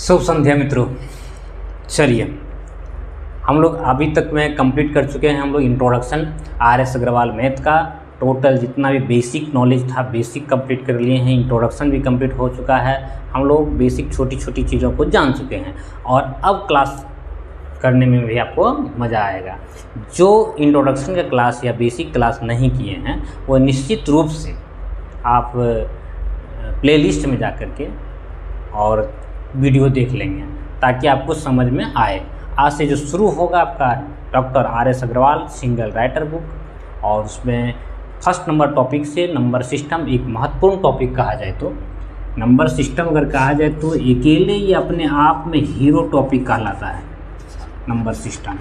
शुभ संध्या मित्रों। चलिए हम लोग अभी तक में कंप्लीट कर चुके हैं। हम लोग इंट्रोडक्शन आर.एस. अग्रवाल मैथ का टोटल जितना भी बेसिक नॉलेज था बेसिक कंप्लीट कर लिए हैं। इंट्रोडक्शन भी कंप्लीट हो चुका है। हम लोग बेसिक छोटी छोटी चीज़ों को जान चुके हैं और अब क्लास करने में भी आपको मज़ा आएगा। जो इंट्रोडक्शन का क्लास या बेसिक क्लास नहीं किए हैं वो निश्चित रूप से आप प्लेलिस्ट में जा कर के और वीडियो देख लेंगे ताकि आपको समझ में आए। आज से जो शुरू होगा आपका doctor R S. Agarwal single writer book, और उसमें फर्स्ट नंबर टॉपिक से नंबर सिस्टम एक महत्वपूर्ण टॉपिक कहा जाए तो नंबर सिस्टम अगर कहा जाए तो अकेले ही अपने आप में हीरो टॉपिक कहलाता है। नंबर सिस्टम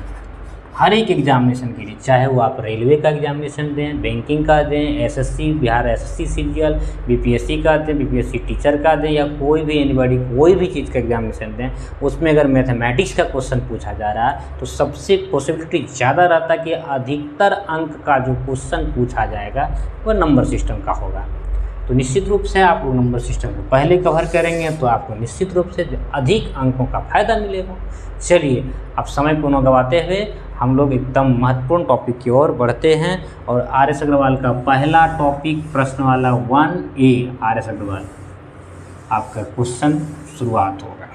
हर एक एग्जामिनेशन के लिए, चाहे वो आप रेलवे का एग्जामिनेशन दें, बैंकिंग का दें, SSC Bihar SSC CGL, BPSC का दें, बीपीएससी टीचर का दें, या कोई भी एनीबॉडी कोई भी चीज़ का एग्जामिनेशन दें, उसमें अगर मैथमेटिक्स का क्वेश्चन पूछा जा रहा है तो सबसे पॉसिबिलिटी ज़्यादा रहता है कि अधिकतर अंक का जो क्वेश्चन पूछा जाएगा वह नंबर सिस्टम का होगा। तो निश्चित रूप से आप लोग नंबर सिस्टम को पहले कवर करेंगे तो आपको निश्चित रूप से अधिक अंकों का फायदा मिलेगा। चलिए अब समय को न गवाते हुए हम लोग एकदम महत्वपूर्ण टॉपिक की ओर बढ़ते हैं और आर.एस. अग्रवाल का पहला टॉपिक प्रश्न वाला 1A आर.एस. अग्रवाल आपका क्वेश्चन शुरुआत होगा।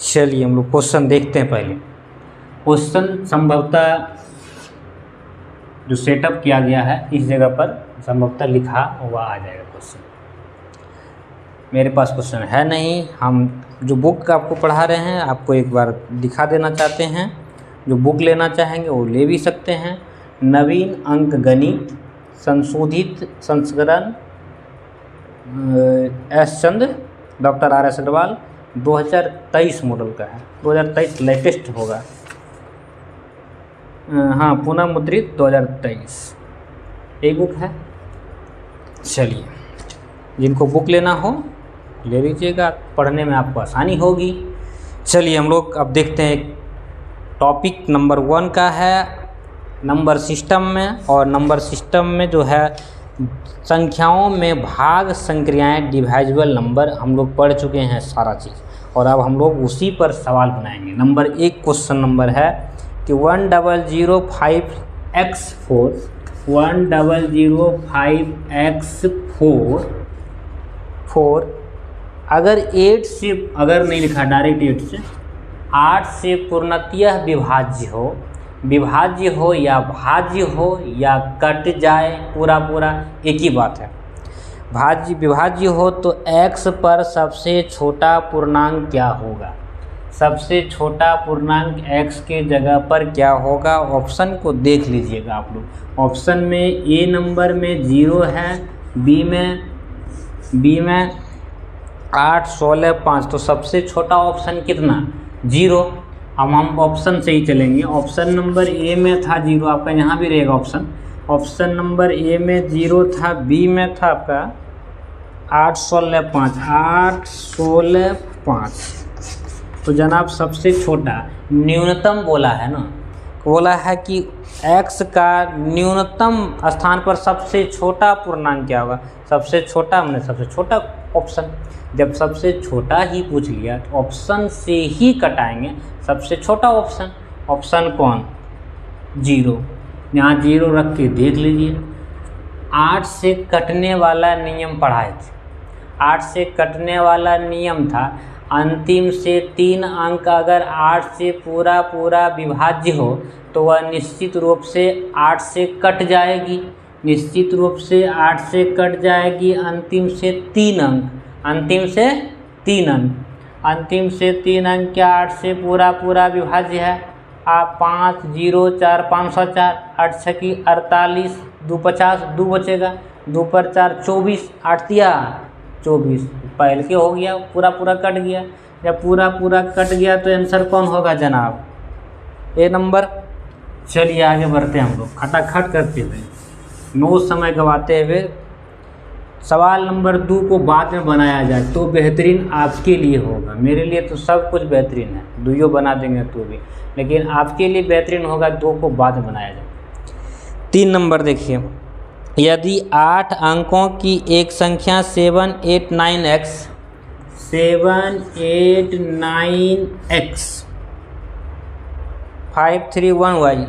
चलिए हम लोग क्वेश्चन देखते हैं। पहले क्वेश्चन संभवतः जो सेटअप किया गया है इस जगह पर संभवतः लिखा हुआ आ जाएगा क्वेश्चन। मेरे पास क्वेश्चन है नहीं। हम जो बुक आपको पढ़ा रहे हैं आपको एक बार दिखा देना चाहते हैं। जो बुक लेना चाहेंगे वो ले भी सकते हैं। नवीन अंक गणित संशोधित संस्करण एस चंद्र डॉक्टर आर.एस. अग्रवाल 2023 मॉडल का है। 2023 लेटेस्ट होगा। हाँ, पुनः मुद्रित 2023 एक बुक है। चलिए जिनको बुक लेना हो ले लीजिएगा, पढ़ने में आपको आसानी होगी। चलिए हम लोग अब देखते हैं। टॉपिक नंबर 1 का है नंबर सिस्टम में, और नंबर सिस्टम में जो है संख्याओं में भाग संक्रियाएं डिवाइजिबल नंबर हम लोग पढ़ चुके हैं सारा चीज़, और अब हम लोग उसी पर सवाल बनाएंगे। नंबर 1 क्वेश्चन नंबर है कि 1005x4 अगर 8 से, अगर नहीं लिखा डायरेक्ट 8 से, 8 से पूर्णतः विभाज्य हो या भाज्य हो या कट जाए पूरा पूरा एक ही बात है। विभाज्य हो तो x पर सबसे छोटा पूर्णांक क्या होगा? सबसे छोटा पूर्णांक x के जगह पर क्या होगा? ऑप्शन को देख लीजिएगा आप लोग। ऑप्शन में ए नंबर में 0 है, बी में 8, 16, 5, तो सबसे छोटा ऑप्शन कितना? 0। हम ऑप्शन से ही चलेंगे। ऑप्शन नंबर ए में था 0, आपका यहाँ भी रहेगा ऑप्शन। ऑप्शन नंबर ए में 0 था, बी में था आपका 8, 16, 5, 8, 16, 5। तो जनाब सबसे छोटा न्यूनतम बोला है ना, बोला है कि x का न्यूनतम स्थान पर सबसे छोटा पूर्णांक क्या होगा? सबसे छोटा हमने सबसे छोटा ऑप्शन। जब सबसे छोटा ही पूछ लिया तो ऑप्शन से ही कटाएंगे सबसे छोटा ऑप्शन। ऑप्शन कौन? 0। यहाँ 0 रख के देख लीजिए। 8 से कटने वाला नियम पढ़ाए थे। 8 से कटने वाला नियम था अंतिम से 3 अंक अगर 8 से पूरा विभाज्य हो तो वह निश्चित रूप से 8 से कट जाएगी। निश्चित रूप से 8 से कट जाएगी अंतिम से 3 अंक। अंतिम से 3 अंक क्या 8 से पूरा विभाज्य है? आप 5, 0, 4, 504, 8 छकी 48, 2 50, 2 बचेगा, 2 पर 4 24, 8 दिया 24, पहले के हो गया पूरा कट गया। जब पूरा कट गया तो आंसर कौन होगा जनाब? ए नंबर। चलिए आगे बढ़ते हैं हम लोग खटाखट करते हुए, नो समय गवाते हुए। सवाल नंबर 2 को बाद में बनाया जाए तो बेहतरीन आपके लिए होगा। मेरे लिए तो सब कुछ बेहतरीन है, 2 बना देंगे तो भी, लेकिन आपके लिए बेहतरीन होगा 2 को बाद में बनाया जाए। 3 नंबर देखिए, यदि 8 अंकों की एक संख्या 7, 8, 9x 789x 531y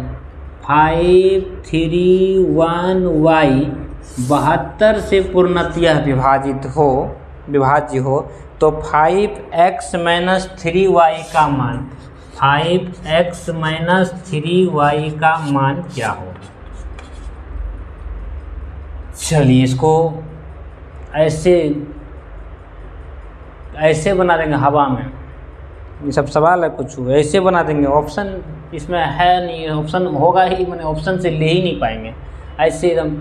72 से पूर्णतः विभाज्य हो तो 5x - 3y का मान 5x - 3y का मान क्या होगा। चलिए इसको ऐसे बना देंगे हवा में, ये सब सवाल है कुछ ऐसे बना देंगे, ऑप्शन इसमें है नहीं, ऑप्शन होगा ही मैंने ऑप्शन से ले ही नहीं पाएंगे, ऐसे एकदम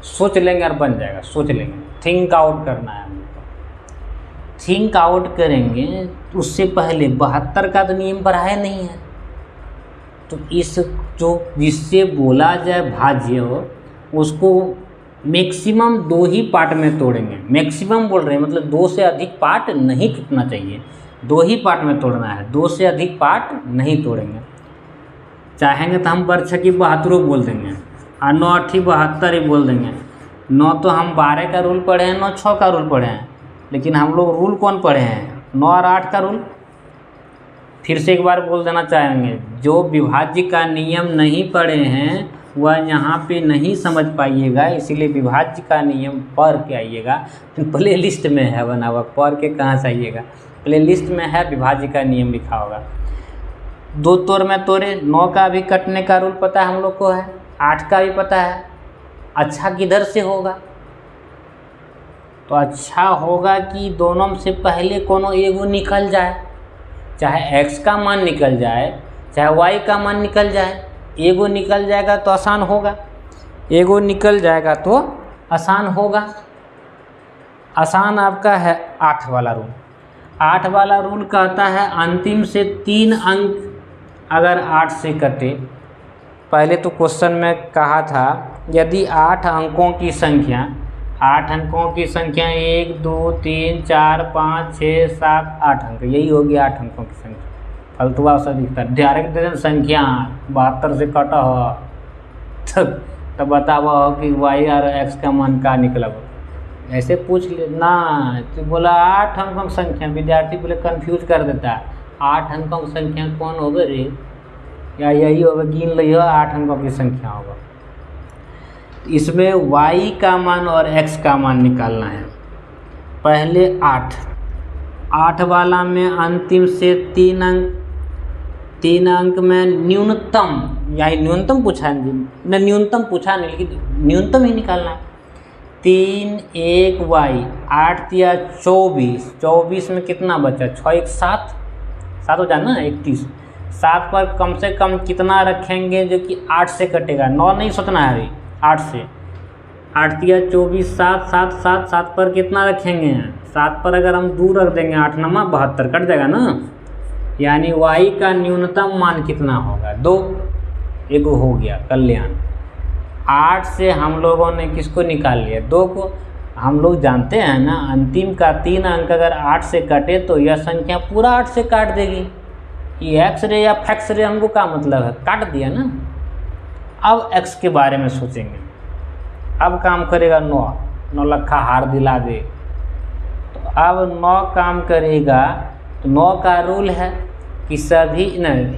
सोच लेंगे और बन जाएगा, सोच लेंगे, थिंक आउट करना है हमको। थिंक आउट करेंगे उससे पहले 72 का तो नियम पढ़ाया नहीं है, तो इस जो जिससे बोला जाए भाज्य उसको मैक्सिमम 2 ही पार्ट में तोड़ेंगे। मैक्सिमम बोल रहे हैं मतलब 2 से अधिक पार्ट नहीं टूटना चाहिए, 2 ही पार्ट में तोड़ना है, 2 से अधिक पार्ट नहीं तोड़ेंगे। चाहेंगे तो हम 12×6 = 72 बोल देंगे और 9×8 = 72 ही बोल देंगे। 9 तो हम 12 का रूल पढ़े हैं, 9×6 का रूल पढ़े हैं, लेकिन हम लोग रूल कौन पढ़े हैं, 9 और 8 का रूल। फिर से एक बार बोल देना चाहेंगे, जो विभाज्य का नियम नहीं पढ़े हैं वह यहाँ पे नहीं समझ पाइएगा, इसीलिए विभाज्य का नियम पढ़ के आइएगा। प्ले लिस्ट में है बना हुआ, पढ़ के कहाँ से आइएगा, प्ले लिस्ट में है विभाज्य का नियम लिखा होगा। 2 तोड़ में तोड़े, 9 का भी कटने का रूल पता है हम लोग को है, 8 का भी पता है। अच्छा किधर से होगा, तो अच्छा होगा कि दोनों में से पहले कोनो एगो निकल जाए, चाहे x का मान निकल जाए चाहे y का मान निकल जाए, एगो निकल जाएगा तो आसान होगा, एगो निकल जाएगा तो आसान होगा। आसान आपका है 8 वाला रूल। 8 वाला रूल कहता है अंतिम से 3 अंक अगर 8 से कटे, पहले तो क्वेश्चन में कहा था यदि 8 अंकों की संख्या 1 2 3 4 5 6 7 8 अंक, यही होगी 8 अंकों की संख्या। फलतुआ सा दिखता है, डायरेक्ट संख्या 72 से कटा हो तब बतावा हो कि y और x का मान का निकला हो, ऐसे पूछ ले ना। तो बोला 8 अंकों की संख्या, विद्यार्थी बोले कंफ्यूज कर देता है, 8 अंकों की संख्या कौन होगा रे, या यही होगा, गिन लियो 8 अंकों की संख्या होगा। इसमें y का मान और x का मान निकालना है। पहले 8 वाला में अंतिम से 3 अंक, 3 अंक में न्यूनतम, यानी न्यूनतम पूछा है न, न्यूनतम पूछा नहीं लेकिन न्यूनतम ही निकालना है। 3 1 y 8 या 24, 24 में कितना बचा, 6 1 7 हो जाए ना 31। 7 पर कम से कम कितना रखेंगे जो कि 8 से कटेगा, 9 नहीं सोचना है अभी, 8 से। 8 या 24 7 7 7 7 पर कितना रखेंगे, 7 पर अगर हम 2 रख देंगे 8 9 72 कट जाएगा ना, यानी y का न्यूनतम मान कितना होगा, 2। एगो हो गया कल्याण। 8 से हम लोगों ने किसको निकाल लिया, 2 को। हम लोग जानते हैं ना अंतिम का 3 अंक अगर 8 से कटे तो यह संख्या पूरा 8 से काट देगी। ये x रे या फैक्स रे हमको क्या मतलब है, काट दिया ना। अब x के बारे में सोचेंगे, अब काम करेगा 9 लखा हार दिला दे, तो अब 9 काम करेगा तो 9 का रूल है कि सभी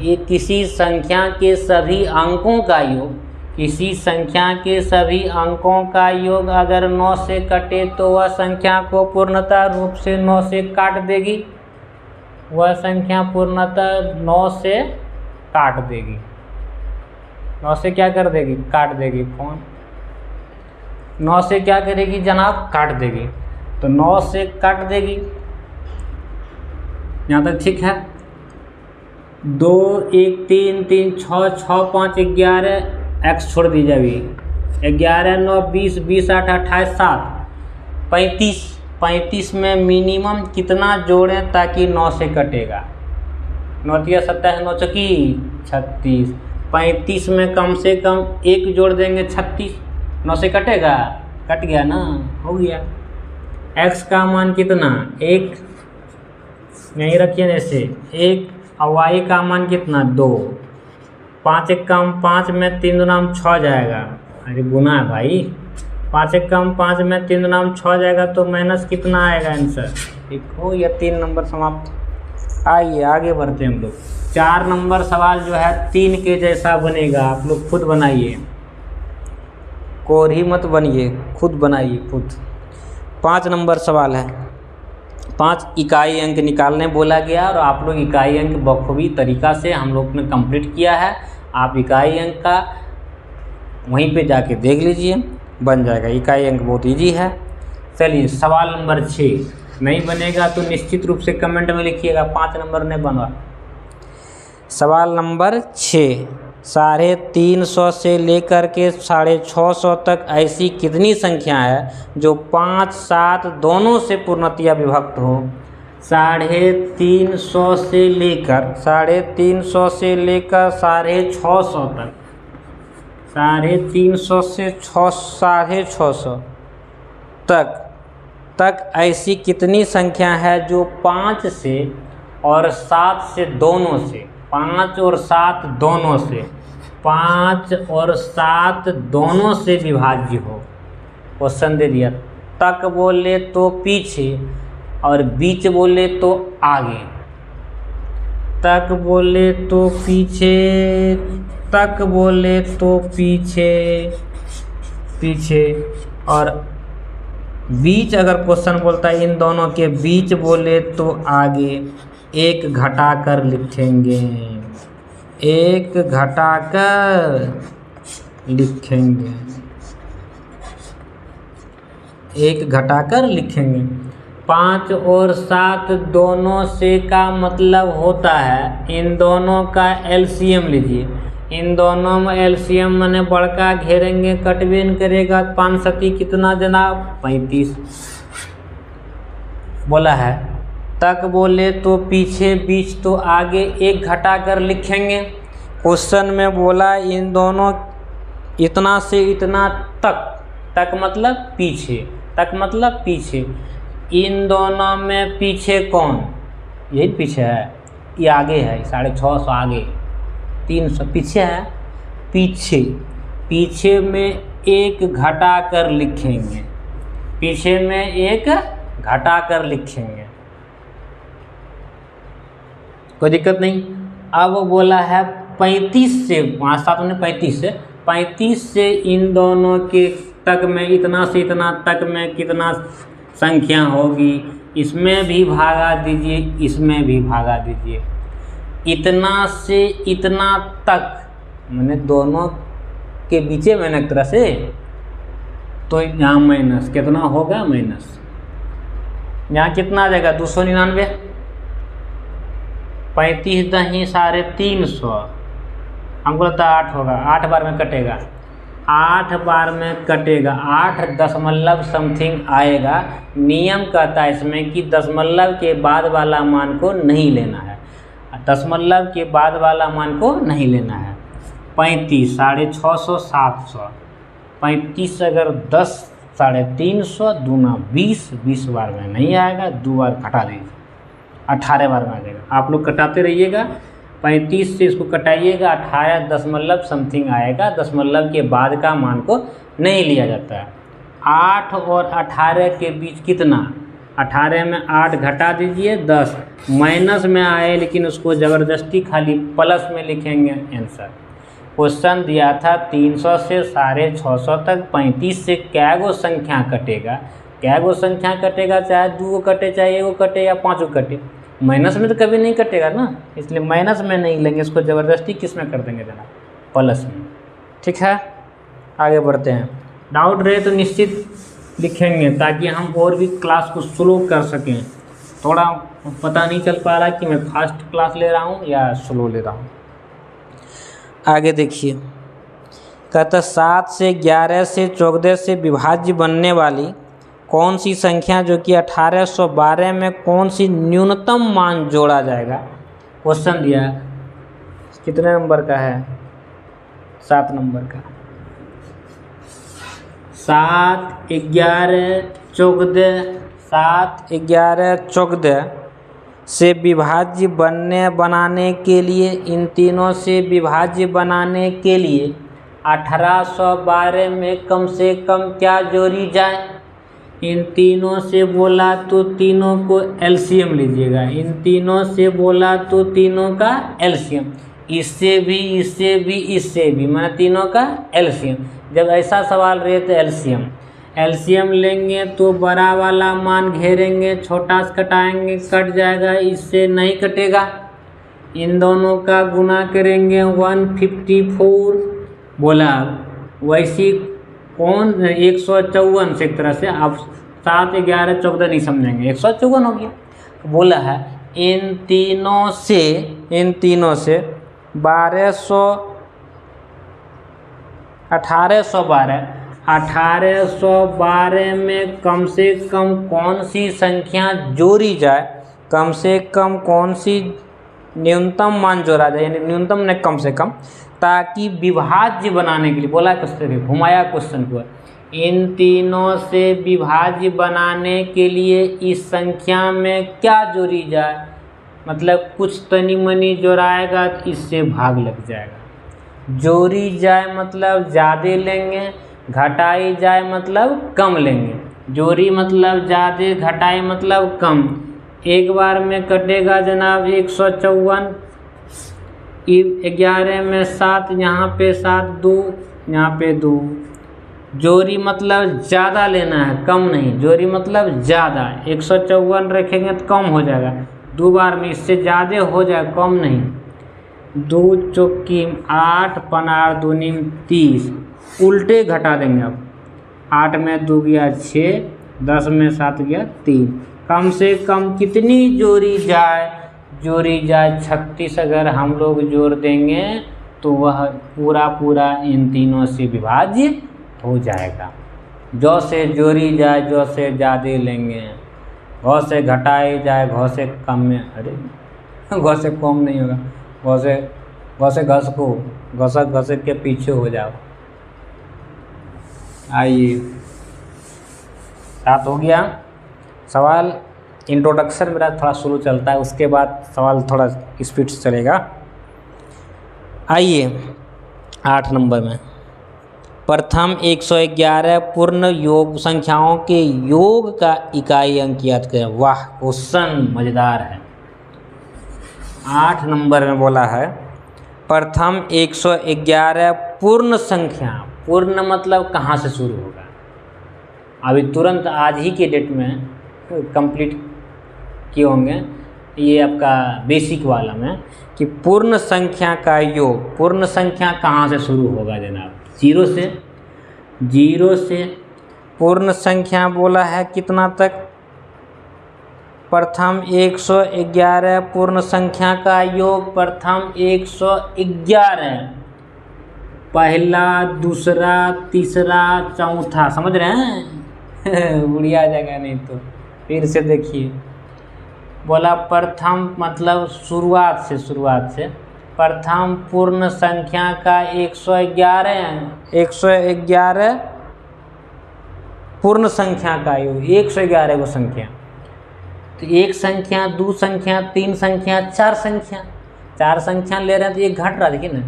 ये किसी संख्या के सभी अंकों का योग, किसी संख्या के सभी अंकों का योग अगर 9 से कटे तो वह संख्या को पूर्णतः रूप से 9 से काट देगी, वह संख्या पूर्णतः 9 से काट देगी। 9 से क्या कर देगी, काट देगी। कौन 9 से क्या करेगी जनाब, काट देगी। तो 9 से काट देगी, यहाँ तक ठीक है। 2 1 3 3 6 6 5 11 x छोड़ दीजिए अभी, 11 9 20 20 8 28 7 35 35 में मिनिमम कितना जोड़ें ताकि 9 से कटेगा, 9 तिया 27 9 चौकी 36, 35 में कम से कम 1 जोड़ देंगे 36, 9 से कटेगा, कट गया ना, हो गया। x का मान कितना 1, यहीं रखिए जैसे 1, और y का मान कितना 2, 5 1 कम 5 में 3 दूना 6 जाएगा, अरे गुना है भाई, 5 1 कम 5 में 3 दूना 6 जाएगा, तो माइनस कितना आएगा आंसर ठीक हो या 3 नंबर समाप्त। आइए आगे बढ़ते हैं हम लोग। 4 नंबर सवाल जो है 3 के जैसा बनेगा, आप लोग खुद बनाइए, कोरी मत बनिए, खुद बनाइए खुद। 5 नंबर सवाल है, 5 इकाई अंक निकालने बोला गया और आप लोग इकाई अंक बखूबी तरीक़ा से हम लोग ने कंप्लीट किया है। आप इकाई अंक का वहीं पे जाके देख लीजिए, बन जाएगा। इकाई अंक बहुत इजी है। चलिए सवाल नंबर 6, नहीं बनेगा तो निश्चित रूप से कमेंट में लिखिएगा 5 नंबर नहीं बनवा। सवाल नंबर 6, 350 से लेकर के 650 तक ऐसी कितनी संख्या है जो 5, 7 दोनों से पूर्णतया विभक्त हो। 350 से लेकर 350 से लेकर 650 तक, 350 से 650 तक ऐसी कितनी संख्या है जो 5 से और 7 से दोनों से, 5 और 7 दोनों से, 5 और 7 दोनों से विभाज्य हो। क्वेश्चन दे दिया, तक बोले तो पीछे और बीच बोले तो आगे। तक बोले तो पीछे, तक बोले तो पीछे, पीछे, और बीच अगर क्वेश्चन बोलता है इन दोनों के बीच बोले तो आगे। एक घटा कर लिखेंगे, एक घटा कर लिखेंगे, एक घटा कर लिखेंगे। 5 और 7 दोनों से का मतलब होता है इन दोनों का एलसीएम लीजिए। इन दोनों में एलसीएम मैंने बड़का घेरेंगे, कटबेन करेगा। 5 सती कितना जनाब, 35 बोला है। तक बोले तो पीछे, बीच तो आगे, एक घटा कर लिखेंगे। क्वेश्चन में बोला इन दोनों इतना से इतना तक, तक मतलब पीछे, तक मतलब पीछे। इन दोनों में पीछे कौन, यही पीछे है, ये आगे है, 650 आगे, 300 पीछे है। पीछे, पीछे में एक घटा कर लिखेंगे, पीछे में एक घटा कर लिखेंगे, कोई दिक्कत नहीं। अब बोला है 35 से 5, 7 में 35 से इन दोनों के तक में इतना से इतना तक में कितना संख्या होगी, इसमें भी भागा दीजिए, इसमें भी भागा दीजिए। इतना से इतना तक मैंने दोनों के बीचे मैंने एक तरह से, तो यहाँ माइनस कितना होगा, माइनस यहाँ कितना आ जाएगा 299। 35 दही 350, हमको लगता है 8 होगा, 8 बार में कटेगा, 8 बार में कटेगा, 8 दशमलव समथिंग आएगा। नियम कहता है इसमें कि दशमलव के बाद वाला मान को नहीं लेना है, दशमलव के बाद वाला मान को नहीं लेना है। 35, 650, 700, 35 अगर 10, 350 दूना 20, 20 बार में नहीं आएगा, 2 बार घटा दीजिए, 18 बार में आ जाएगा। आप लोग कटाते रहिएगा, 35 से इसको कटाइएगा, 18 दशमलव समथिंग आएगा। दशमलव के बाद का मान को नहीं लिया जाता है। 8 और 18 के बीच कितना, 18 में 8 घटा दीजिए, 10 माइनस में आए, लेकिन उसको ज़बरदस्ती खाली प्लस में लिखेंगे आंसर। क्वेश्चन दिया था 300 से 650 तक 35 से क्या गो संख्या कटेगा, क्या गो संख्या कटेगा, चाहे 2 कटे, चाहे 1 कटे या 5 कटे, माइनस में तो कभी नहीं कटेगा ना, इसलिए माइनस में नहीं लेंगे, इसको ज़बरदस्ती किस में कर देंगे जनाब, प्लस में। ठीक है, आगे बढ़ते हैं। डाउट रहे तो निश्चित लिखेंगे ताकि हम और भी क्लास को स्लो कर सकें। थोड़ा पता नहीं चल पा रहा कि मैं फास्ट क्लास ले रहा हूँ या स्लो ले रहा हूँ। आगे देखिए, कहता 7 से 11 से 14 से विभाज्य बनने वाली कौन सी संख्या जो कि 1812 में कौन सी न्यूनतम मान जोड़ा जाएगा। क्वेश्चन दिया कितने नंबर का है, 7 नंबर का। 7, 11, 14, 7, 11, 14 से विभाज्य बनाने के लिए, इन तीनों से विभाज्य बनाने के लिए 1812 में कम से कम क्या जोड़ी जाए, इन तीनों से बोला तो तीनों को एलसीएम लीजिएगा। इन तीनों से बोला तो तीनों का एलसीएम, इससे भी, इससे भी, इससे भी, माने तीनों का एलसीएम। जब ऐसा सवाल रहे तो एलसीएम लेंगे तो बड़ा वाला मान घेरेंगे, छोटा से कटाएंगे, कट जाएगा, इससे नहीं कटेगा। इन दोनों का गुना करेंगे 154 बोला। वैसी कौन 154 से एक तरह से आप 7, 11, 14 नहीं समझेंगे, 154 हो गया। बोला है इन तीनों से 1812 में कम से कम कौन सी संख्या जोड़ी जाए, कम से कम कौन सी न्यूनतम मान जोड़ा जाए, यानी न्यूनतम ने कम से कम, ताकि विभाज्य बनाने के लिए बोला क्वेश्चन, घुमाया क्वेश्चन को। इन तीनों से विभाज्य बनाने के लिए इस संख्या में क्या जोड़ी जाए, मतलब कुछ तनी मनी जोड़ाएगा तो इससे भाग लग जाएगा। जोड़ी जाए मतलब ज़्यादा लेंगे, घटाई जाए मतलब कम लेंगे। जोड़ी मतलब ज़्यादा, घटाई मतलब कम। एक बार में कटेगा जनाब 154, 11 में 7, यहाँ पे 7, 2 यहाँ पे 2। जोड़ी मतलब ज़्यादा लेना है, कम नहीं। जोड़ी मतलब ज़्यादा, 154 रखेंगे तो कम हो जाएगा, 2 बार में इससे ज़्यादा हो जाए, कम नहीं। 2 चौकी 8, 15 दूनी 30, उल्टे घटा देंगे अब। 8 में 2 गया 6, 10 में 7 गया 3। कम से कम कितनी जोड़ी जाए? जोड़ी जाए 36। अगर हम लोग जोड़ देंगे तो वह पूरा इन तीनों से विभाज्य हो जाएगा। जो से जोड़ी जाए, जो से ज़्यादा लेंगे, घौ से घटाई जाए, घौ से कम में, अरे घौ से कम नहीं होगा, घौ से घस को घसक के पीछे हो जाओ। आइए, सात हो गया सवाल। इंट्रोडक्शन मेरा थोड़ा स्लो चलता है, उसके बाद सवाल थोड़ा स्पीड से चलेगा। आइए 8 नंबर में, प्रथम 111 पूर्ण योग संख्याओं के योग का इकाई अंक याद करें। वाह, क्वेश्चन मज़ेदार है। 8 नंबर में बोला है प्रथम 111 पूर्ण संख्या। पूर्ण मतलब कहाँ से शुरू होगा? अभी तुरंत आज ही के डेट में कंप्लीट किए होंगे ये आपका बेसिक वाला में, कि पूर्ण संख्या का योग, पूर्ण संख्या कहाँ से शुरू होगा जनाब? 0 से। 0 से पूर्ण संख्या बोला है कितना तक? प्रथम 111 पूर्ण संख्या का योग, प्रथम 111, पहला, दूसरा, तीसरा, चौथा। समझ रहे हैं? उड़िया जाएगा नहीं तो फिर से देखिए। बोला प्रथम मतलब शुरुआत से प्रथम पूर्ण संख्या का 111 पूर्ण संख्या का योग, 111 वो संख्या। तो 1 संख्या, 2 संख्या, 3 संख्या, 4 संख्या। 4 संख्या ले रहे हैं तो एक घट रहा, देखिए ना,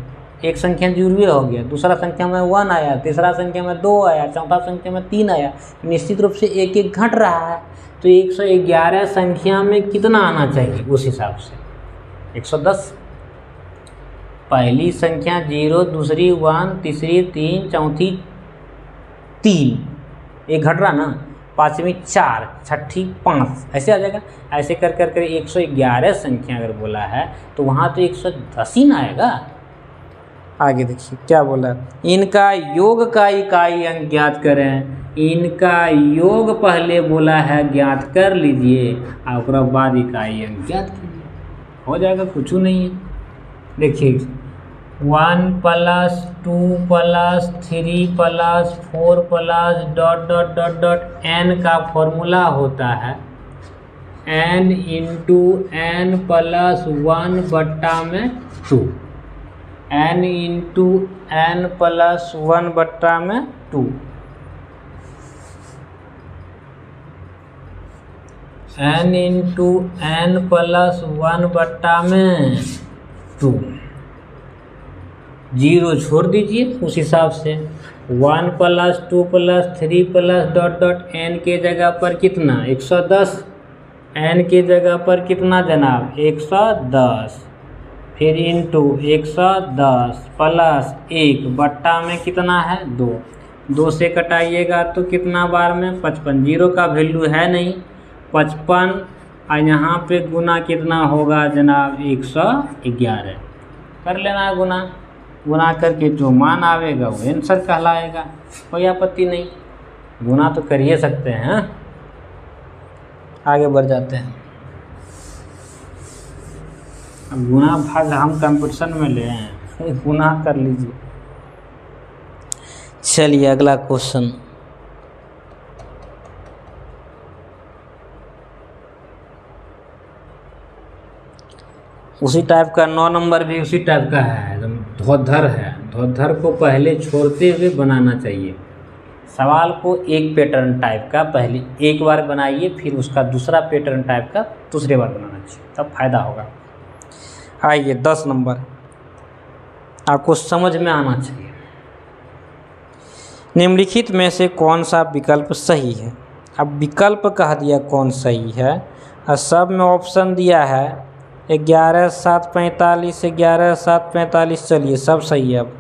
1 संख्या जुड़वे हो गया, दूसरा संख्या में 1 आया, तीसरा संख्या में 2 आया, चौथा संख्या में 3 आया। निश्चित रूप से एक एक घट रहा है। तो 111 संख्या में कितना आना चाहिए? उस हिसाब से 110। पहली संख्या 0, दूसरी 1, तीसरी 3, चौथी 3, एक घट रहा ना, पाँचवीं 4, छठी 5, ऐसे आ जाएगा। ऐसे कर कर कर 111 संख्या अगर बोला है तो वहाँ तो 110 ही ना आएगा। आगे देखिए क्या बोला, इनका योग का इकाई अंक ज्ञात करें। इनका योग पहले बोला है ज्ञात कर लीजिए, और बाद इकाई अंक ज्ञात कीजिए, हो जाएगा, कुछ नहीं है। देखिए 1 + 2 + 3 + 4 + ... n का फॉर्मूला होता है n × n + 1 बट्टा में 2, n × n + 1 बट्टा में 2, n × n + 1 बट्टा में 2। जीरो छोड़ दीजिए उस हिसाब से। 1 + 2 + 3 + डॉट डॉट n के जगह पर कितना 110, n के जगह पर कितना जनाब 110, फिर इंटू 110 प्लस 1 बट्टा में कितना है 2, 2 से कटाइएगा तो कितना बार में 55, जीरो का वैल्यू है नहीं 55, और यहाँ पे गुना कितना होगा जनाब 111, कर लेना गुना, गुना करके जो मान आवेगा वो आंसर कहलाएगा, कोई आपत्ति नहीं, गुना तो कर ही सकते हैं। आगे बढ़ जाते हैं। अब गुना भाग हम कंपटीशन में ले हैं, गुना कर लीजिए। चलिए अगला क्वेश्चन, उसी टाइप का 9 नंबर भी उसी टाइप का है, एकदम धौधर है। धौधर को पहले छोड़ते हुए बनाना चाहिए। सवाल को एक पैटर्न टाइप का पहले एक बार बनाइए, फिर उसका दूसरा पैटर्न टाइप का दूसरे बार बनाना चाहिए, तब फायदा होगा। आइए 10 नंबर, आपको समझ में आना चाहिए। निम्नलिखित में से कौन सा विकल्प सही है? अब विकल्प कह दिया कौन सही है, और सब में ऑप्शन दिया है 11 7 45, 11 7 45, चलिए सब सही है। अब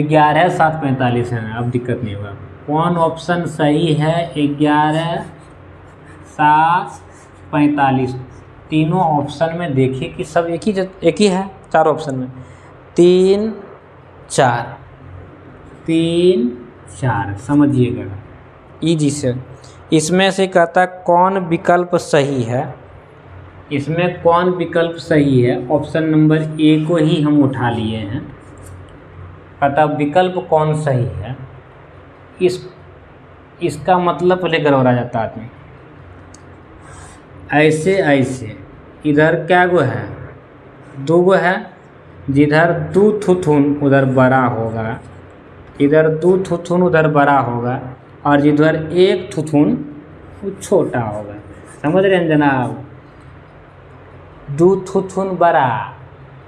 11 7 45 है, अब दिक्कत नहीं होगा। कौन ऑप्शन सही है? 11 7 45, तीनों ऑप्शन में देखिए कि सब एक ही है। चार ऑप्शन में 3 4 3 4, समझिएगा इजी से। इसमें से कहता कौन विकल्प सही है, इसमें कौन विकल्प सही है? ऑप्शन नंबर ए को ही हम उठा लिए हैं। कहता विकल्प कौन सही है, इसका मतलब पहले गड़बड़ आ जाता आदमी। ऐसे ऐसे इधर क्या गो है, 2 गो है, जिधर 2 थुथुन उधर बड़ा होगा, इधर 2 थुथुन उधर बड़ा होगा, और जिधर 1 थुथुन वो छोटा होगा। समझ रहे हैं जनाब? 2 थुथुन बड़ा,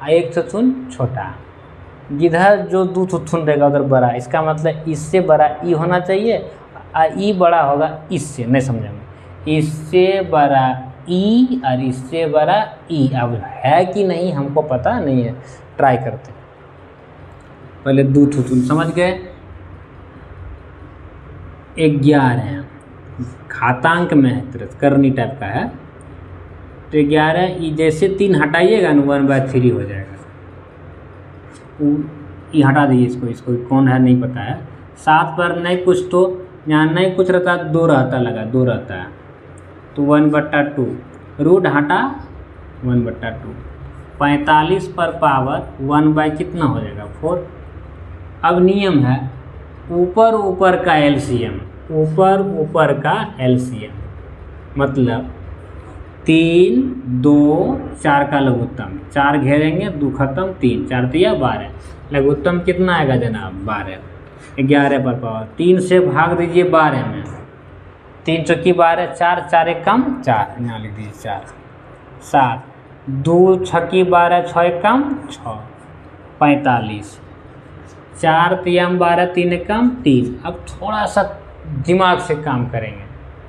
1 थुथुन छोटा, जिधर जो 2 थुथुन रहेगा उधर बड़ा, इसका मतलब इससे बड़ा ई होना चाहिए, और ई बड़ा होगा इससे, नहीं समझेंगे, इससे बड़ा ई और इससे बड़ा ई। अब है कि नहीं हमको पता नहीं है, ट्राई करते हैं। पहले 2 थुथुन समझ गए। 11 घातांक में है, करनी टाइप का है, तो 11 ई जैसे 3 हटाइएगा ना 1/3 हो जाएगा। ये हटा दीजिए इसको कौन है नहीं पता है। 7 पर नहीं कुछ, तो यहाँ नहीं कुछ रहता, 2 रहता, लगा 2 रहता है, तो 1/2 रूट हटा 1/2। 45 पर पावर 1 कितना हो जाएगा 4। अब नियम है ऊपर ऊपर का एलसीएम, ऊपर ऊपर का एलसीएम मतलब 3 2 4 का लघुत्तम, 4 घेरेंगे 2 खत्म, 3 4 दिया 12, लघुत्तम कितना आएगा जनाब 12। 11 पर पावर 3 से भाग दीजिए 12 में, 3 चौकी 12, 4 4 एक कम 4, यहाँ लिख दीजिए 4 7, 2 छक्की 12, 6 एक कम 6, 45, 4 तियम 12, 3 एक कम 3। अब थोड़ा सा दिमाग से काम करेंगे,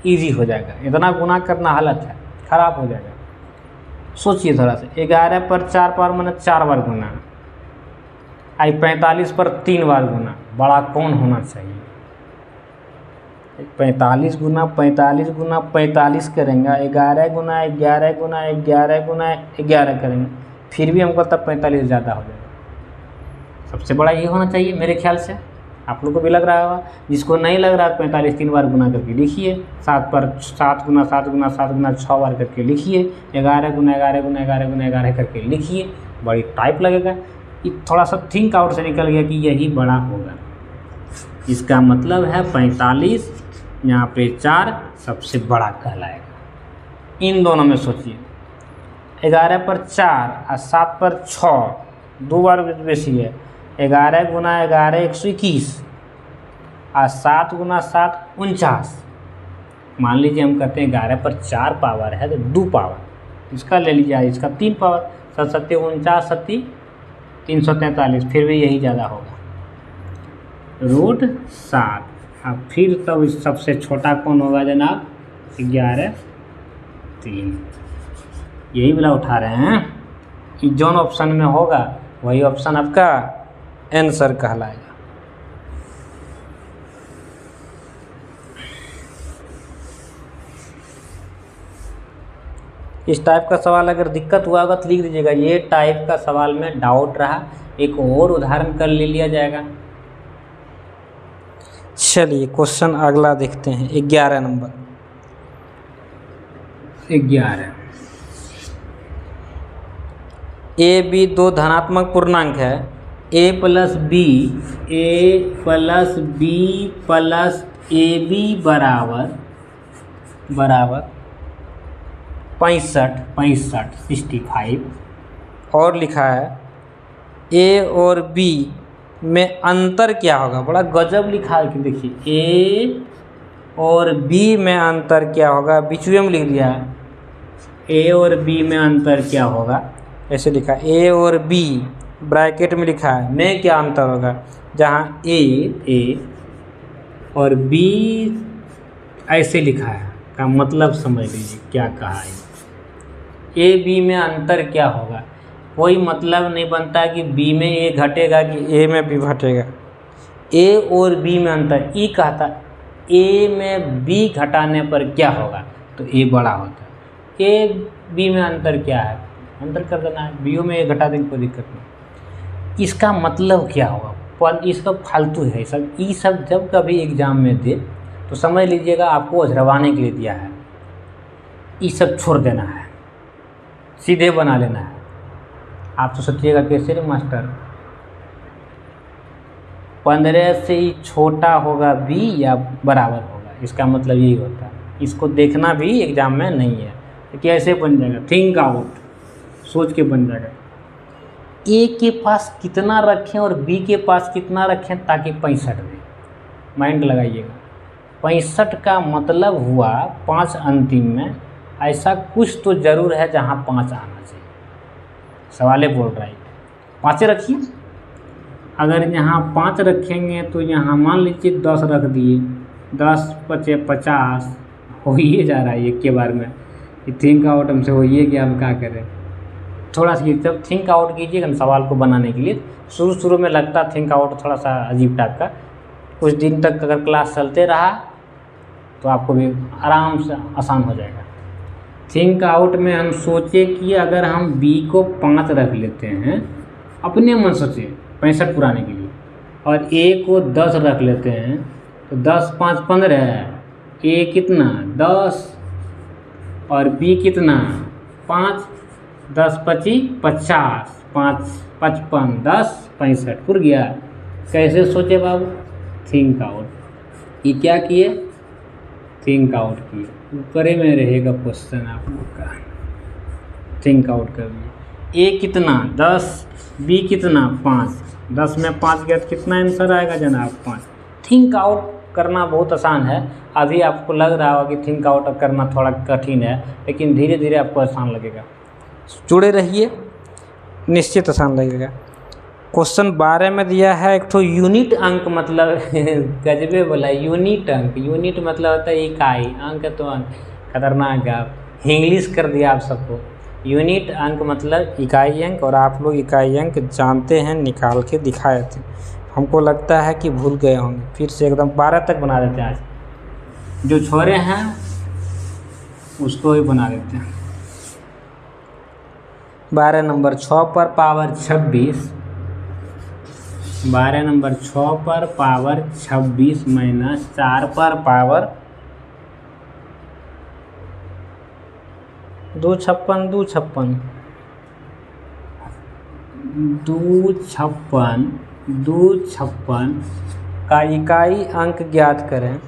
इजी हो जाएगा। इतना गुना करना हालत है खराब हो जाएगा। सोचिए थोड़ा सा, 11 पर 4 बार मैंने 4 बार गुना, आई 45 पर 3 बार गुना, बड़ा कौन होना चाहिए? 45 गुना 45 गुना 45 करेंगे, 11 गुना 11 गुना 11 गुना 11 करेंगे, फिर भी हमको तब 45 ज़्यादा हो जाएगा। सबसे बड़ा ये होना चाहिए मेरे ख्याल से। आप लोग को भी लग रहा होगा, जिसको नहीं लग रहा 45 3 बार गुना करके लिखिए, 7 पर 7 गुना 7 गुना 7 गुना 6 बार करके लिखिए, 11 गुना 11 गुना 11 गुना 11 करके लिखिए, बड़ी टाइप लगेगा। थोड़ा सा थिंक आउट से निकल गया कि यही बड़ा होगा। इसका मतलब है 45 यहाँ पे 4 सबसे बड़ा कहलाएगा। इन दोनों में सोचिए, 11 पर 4 और 7 पर 6 2 बार बेसी है। 11 गुना 11 121 और 7 गुना 7 49। मान लीजिए हम कहते हैं 11 पर 4 पावर है तो 2 पावर, इसका ले लीजिए, इसका 3 पावर, 7 7 49 7 343, फिर भी यही ज़्यादा होगा। रूट 7। अब फिर तब सबसे छोटा कौन होगा जनाब? 11, 3। यही वाला उठा रहे हैं। जोन ऑप्शन में होगा वही ऑप्शन आपका आंसर कहलाएगा। इस टाइप का सवाल अगर दिक्कत हुआ होगा तो लिख दीजिएगा, ये टाइप का सवाल में डाउट रहा। एक और उदाहरण कर ले लिया जाएगा। चलिए क्वेश्चन अगला देखते हैं। 11 नंबर। 11 ए बी दो धनात्मक पूर्णांक है। A plus B plus A B बराबर 65 और लिखा है ए और बी में अंतर क्या होगा। बड़ा गजब लिखा है कि देखिए ए और बी में अंतर क्या होगा, बीच में लिख दिया है ए और बी में अंतर क्या होगा। ऐसे लिखा ए और बी ब्रैकेट में लिखा है में क्या अंतर होगा, जहाँ ए और बी ऐसे लिखा है का मतलब समझ लीजिए क्या कहा है। ए बी में अंतर क्या होगा, कोई मतलब नहीं बनता कि बी में ए घटेगा कि ए में बी घटेगा। ए और बी में अंतर, ई कहता ए में बी घटाने पर क्या होगा, तो ए बड़ा होता है। ए बी में अंतर क्या है, अंतर कर देना है, बी में ए घटा देंगे कोई दिक्कत नहीं। इसका मतलब क्या होगा, पर इसका फालतू है सब। ई सब जब कभी एग्जाम में दे तो समझ लीजिएगा आपको अझरवाने के लिए दिया है। ई सब छोड़ देना है, सीधे बना लेना है। आप तो सोचिएगा कैसे रे मास्टर, 15 से ही छोटा होगा बी या बराबर होगा, इसका मतलब यही होता है। इसको देखना भी एग्जाम में नहीं है तो कैसे बन जाएगा, थिंक आउट, सोच के बन जाएगा। ए के पास कितना रखें और बी के पास कितना रखें ताकि 65 दे, माइंड लगाइएगा। 65 का मतलब हुआ 5 अंतिम में, ऐसा कुछ तो ज़रूर है जहाँ 5 आना चाहिए। सवाले बोल रहा है 5 रखिए। अगर यहाँ 5 रखेंगे तो यहाँ मान लीजिए 10 रख दिए, 10 × 5 = 50 हो ही जा रहा है एक के बार में। थिंक आउट हमसे हो ही गया, हम क्या करें। थोड़ा सा जब थिंक आउट कीजिएगा ना सवाल को बनाने के लिए, शुरू में लगता थिंक आउट थोड़ा सा अजीब टाइप का, कुछ दिन तक अगर क्लास चलते रहा तो आपको भी आराम से आसान हो जाएगा। थिंक आउट में हम सोचे कि अगर हम बी को 5 रख लेते हैं, अपने मन सोचे 65 पुराने के लिए, और ए को 10 रख लेते हैं तो 10 × 5 = 15 है। ए कितना 10 और बी कितना 5, 10 × 25 = 50, 5 × 55 = 10, 65 पुर गया। कैसे सोचे बाबू, थिंक आउट। ये क्या किए, थिंक आउट किए। ऊपर में रहेगा क्वेश्चन आप लोग का, थिंक आउट कर लिए। ए कितना 10, बी कितना 5, 10 में 5 गया तो कितना आंसर आएगा जनाब 5। थिंक आउट करना बहुत आसान है। अभी आपको लग रहा होगा कि थिंक आउट करना थोड़ा कठिन है, लेकिन धीरे धीरे आपको आसान लगेगा। जुड़े रहिए, निश्चित आसान लगेगा। क्वेश्चन 12 में दिया है एक तो यूनिट अंक, मतलब गजबे बोला यूनिट अंक। यूनिट मतलब होता है इकाई, अंक तो अंक खतरनाक है, आप इंग्लिश कर दिया आप सबको। यूनिट अंक मतलब इकाई अंक, और आप लोग इकाई अंक जानते हैं, निकाल के दिखाए थे। हमको लगता है कि भूल गए होंगे, फिर से एकदम 12 तक बना देते हैं। आज जो छोड़े हैं उसको ही बना देते हैं। 12 नंबर 6 पर पावर 26, 12 नंबर 6 पर पावर 26 माइनस 4 पर पावर 256, 256 का इकाई अंक ज्ञात करें,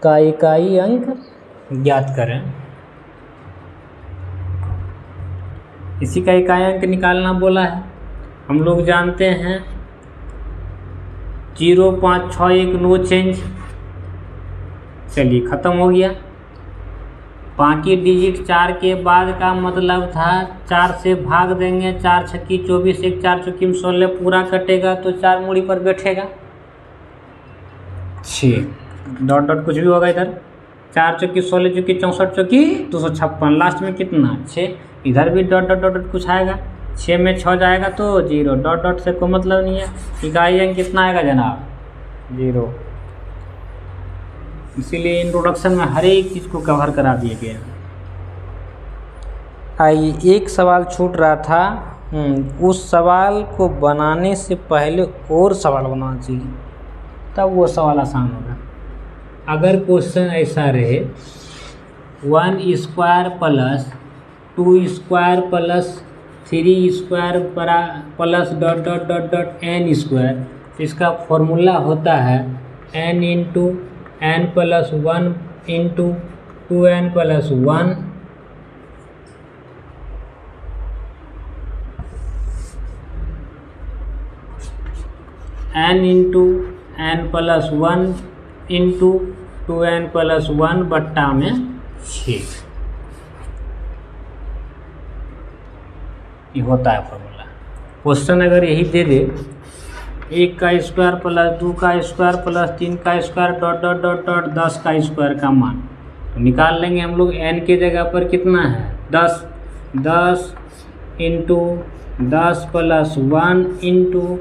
का इकाई अंक ज्ञात करें। इसी का इकाई अंक निकालना बोला है। हम लोग जानते हैं 0,561 नो चेंज। चलिए ख़त्म हो गया। बाकी डिजिट 4 के बाद का मतलब था 4 से भाग देंगे, 4 छक्की 24, 1 4 चौकी में 16 पूरा कटेगा तो 4 मूड़ी पर बैठेगा 6 डॉट डॉट कुछ भी होगा इधर, 4 चौकी 16 चौकी 64 चौकी 256, लास्ट में कितना 6, इधर भी डॉट डॉट डॉट कुछ आएगा, 6 में 6 जाएगा तो 0, डॉट डॉट से कोई मतलब नहीं है। इकाई अंक कितना आएगा जनाब 0। इसीलिए इंट्रोडक्शन में हर एक चीज़ को कवर करा दिए गए। आइए एक सवाल छूट रहा था, उस सवाल को बनाने से पहले और सवाल बनाना चाहिए, तब वो सवाल आसान होगा। अगर क्वेश्चन ऐसा रहे 1 square plus 2 square plus 3 square plus dot dot dot dot n square, इसका फॉर्मूला होता है n into n plus 1 into 2n plus 1 n into n plus 1 into 2n plus 1 बट्टा में 6, ये होता है फॉर्मूला। क्वेश्चन अगर यही दे दे 1 का स्क्वायर प्लस 2 का स्क्वायर प्लस 3 का square dot dot dot dot 10 का स्क्वायर का मान, तो निकाल लेंगे हम लोग। n के जगह पर कितना है 10, 10 इंटू 10 प्लस 1 इंटू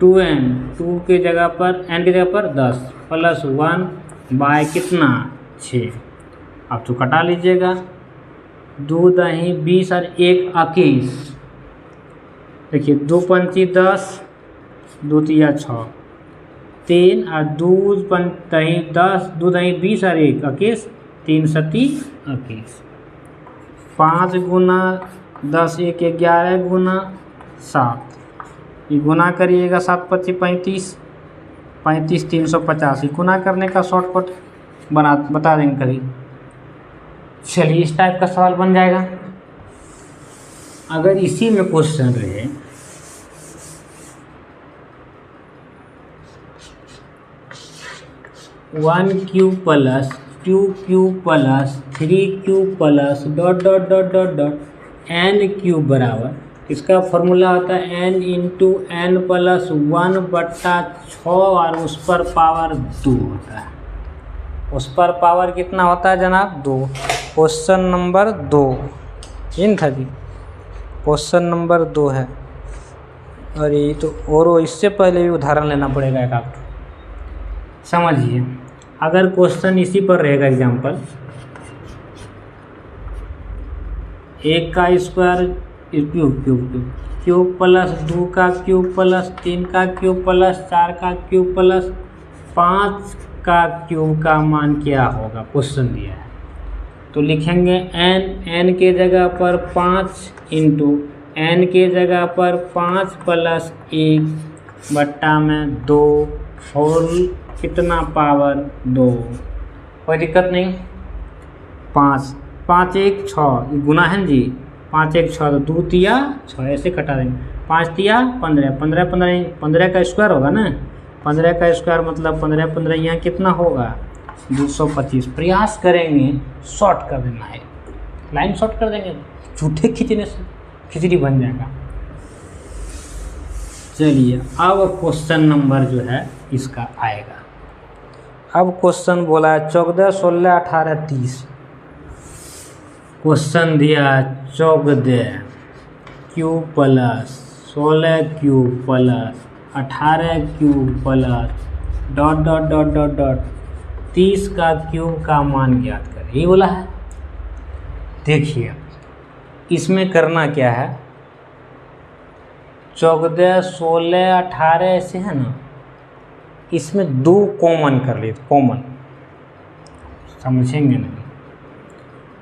2n, 2 के जगह पर n के जगह पर 10 प्लस 1 बाय कितना 6। अब तो कटा लीजिएगा, 2 दही 20 और 1 21, देखिए 2 पंची 10, 2 तिया 6, 3 और 2 दही 10, 2 दही 20 और 1 21, 3 सती 21, 5 गुना 10 1 11 गुना 7, ये गुना करिएगा 7 25 35, 35 350, गुना करने का शॉर्टकट बता देंगे कभी। चलिए इस टाइप का सवाल बन जाएगा। अगर इसी में क्वेश्चन रहे 1 cube plus 2 cube plus 3 cube plus dot dot dot dot dot n cube बराबर, इसका फॉर्मूला होता है n इंटू n प्लस 1 बट्टा 6 और उस पर पावर 2 होता है। उस पर पावर कितना होता है जनाब 2। क्वेश्चन नंबर 2 इन था जी, क्वेश्चन नंबर 2 है। और ये तो और इससे पहले भी उदाहरण लेना पड़ेगा एक आपको, समझिए। अगर क्वेश्चन इसी पर रहेगा एग्जाम्पल, 1 का square cube cube cube plus 2 का क्यूब प्लस 3 का क्यूब प्लस 4 का क्यूब प्लस 5 का क्यूब का मान क्या होगा, क्वेश्चन दिया है। तो लिखेंगे n के जगह पर 5 इंटू n के जगह पर 5 प्लस 1 बट्टा में 2 होल कितना पावर 2, कोई दिक्कत नहीं। 5 5 1 6, ये गुना है ना जी, 5 1 6 तो 2 तिया 6, ऐसे कटा देंगे। 5 तिया 15, 15 15 15 का स्क्वायर होगा ना, 15 का स्क्वायर मतलब 15 15 यहाँ कितना होगा 225। प्रयास करेंगे शॉर्ट कर देना है, लाइन शॉर्ट कर देंगे, झूठे खींचने से खिचड़ी बन जाएगा। चलिए अब क्वेश्चन नंबर जो है इसका आएगा। अब क्वेश्चन बोला है 14 16 18 30। क्वेश्चन दिया 14 cube plus 16 cube plus 18 cube plus dot dot dot dot dot 30 का क्यूब का मान ज्ञात करें, ये बोला है। देखिए इसमें करना क्या है, 14 16 18 ऐसे है ना, इसमें 2 कॉमन कर लिए, कॉमन समझेंगे नहीं।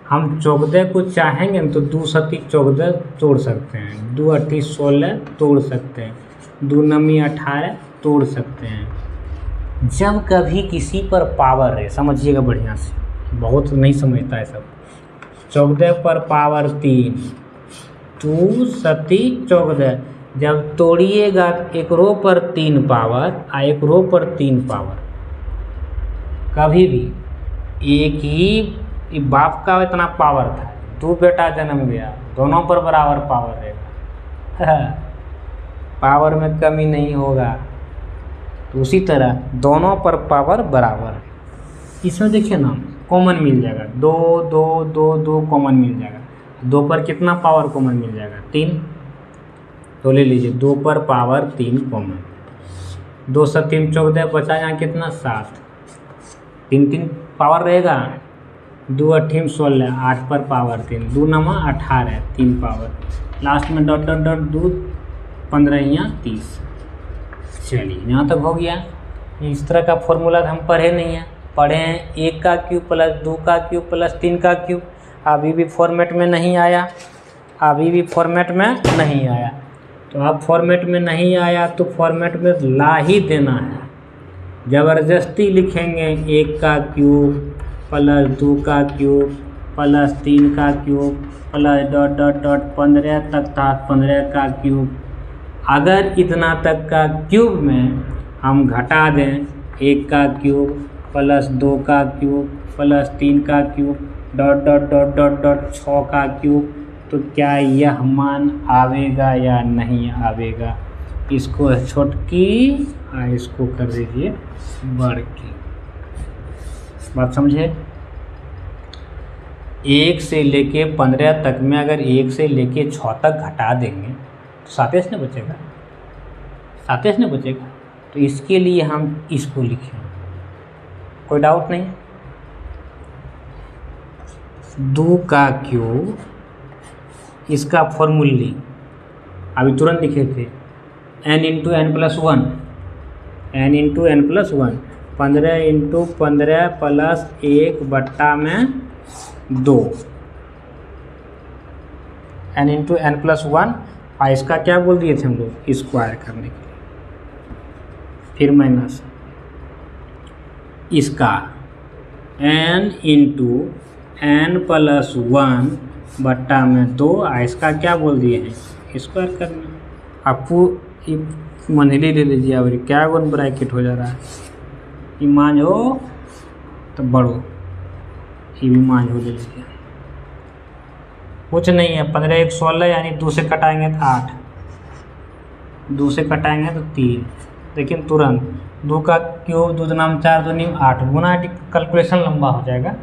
हम 14 को चाहेंगे तो 2 सती 14 तोड़ सकते हैं, 2 8 16 तोड़ सकते हैं, 2 9 18 तोड़ सकते हैं। जब कभी किसी पर पावर है, समझिएगा बढ़िया से, बहुत नहीं समझता है सब। 14 पर पावर 3, 2 सती 14, जब तोड़िएगा एक रो पर 3 पावर और एक रो पर 3 पावर, कभी भी एक ही ये बाप का इतना पावर था, 2 बेटा जन्म गया, दोनों पर बराबर पावर रहेगा पावर में कमी नहीं होगा। तो उसी तरह दोनों पर पावर बराबर है। इसमें देखिए ना कॉमन मिल जाएगा, 2 2 2 2 कॉमन मिल जाएगा। 2 पर कितना पावर कॉमन मिल जाएगा? 3। तो ले लीजिए 2 पर पावर 3 कॉमन। 2 से 3 14 बचा यहाँ कितना? 7। 3 3 पावर रहेगा, 2 8 16, 8 पर पावर 3, 2 9 18, 3 पावर, लास्ट में डॉट डॉट डॉट 2 15 यहाँ 30। चलिए यहाँ तक हो गया। इस तरह का फॉर्मूला हम पढ़े नहीं है, पढ़े हैं 1 का क्यूब प्लस 2 का क्यूब प्लस 3 का क्यूब। अभी भी फॉर्मेट में नहीं आया, अभी भी फॉर्मेट में नहीं आया। तो अब फॉर्मेट में नहीं आया तो फॉर्मेट में ला ही देना है। ज़बरदस्ती लिखेंगे 1 का क्यूब प्लस 2 का क्यूब प्लस 3 का cube plus dot dot dot 15 तक था 15 का क्यूब। अगर इतना तक का क्यूब में हम घटा दें 1 का क्यूब प्लस 2 का क्यूब प्लस 3 का cube dot dot dot dot dot 6 का क्यूब, तो क्या यह मान आवेगा या नहीं आवेगा? इसको छोटकी इसको कर दीजिए बड़ की। बात समझे? 1 से लेके 15 तक में अगर 1 से लेके 6 तक घटा देंगे तो 27 न बचेगा, 27 न बचेगा। तो इसके लिए हम इसको लिखें, कोई डाउट नहीं। 2 का क्यूब, इसका फॉर्मूला अभी तुरंत लिखे थे, n into n plus 1, n into n plus 1, 15 into 15 plus 1 बट्टा में 2, n इंटू एन प्लस 1। और इसका क्या बोल दिए थे हम लोग? स्क्वायर करने के लिए, फिर माइनस इसका n इंटू एन प्लस 1 बट्टा में 2। इसका क्या बोल दिए हैं? स्क्वायर करना। आपको मंझली ले लीजिए, और क्या गुण ब्रैकेट हो जा रहा है? ये मान हो तो बढ़ो, ये भी मान हो ले लीजिए, कुछ नहीं है। 15 1 16 यानी 2 से कटाएंगे तो 8, 2 से कटाएंगे तो 3, लेकिन तुरंत 2 का क्यूब 2 नाम 4 2 नीम 8 गुना, कैलकुलेशन लंबा हो जाएगा।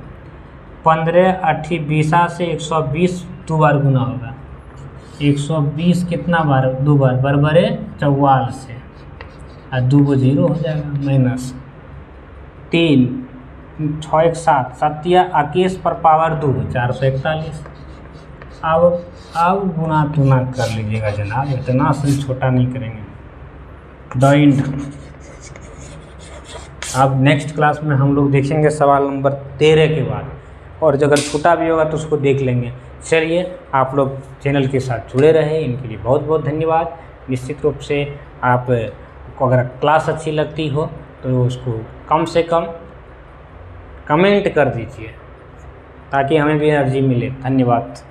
15 8 20 से 120 2 बार गुना होगा। 120 कितना बार? 2 बार, बरबरे 44 से, और 2 को 0 हो जाएगा, माइनस 3 6 1 7 7 या 21 पर पावर 2 441। अब गुना तुना कर लीजिएगा जनाब, इतना से छोटा नहीं करेंगे। The end. अब नेक्स्ट क्लास में हम लोग देखेंगे सवाल नंबर 13 के बाद, और अगर छोटा भी होगा तो उसको देख लेंगे। चलिए, आप लोग चैनल के साथ जुड़े रहे, इनके लिए बहुत बहुत धन्यवाद। निश्चित रूप से आपको अगर क्लास अच्छी लगती हो तो उसको कम से कम कमेंट कर दीजिए, ताकि हमें भी एनर्जी मिले। धन्यवाद।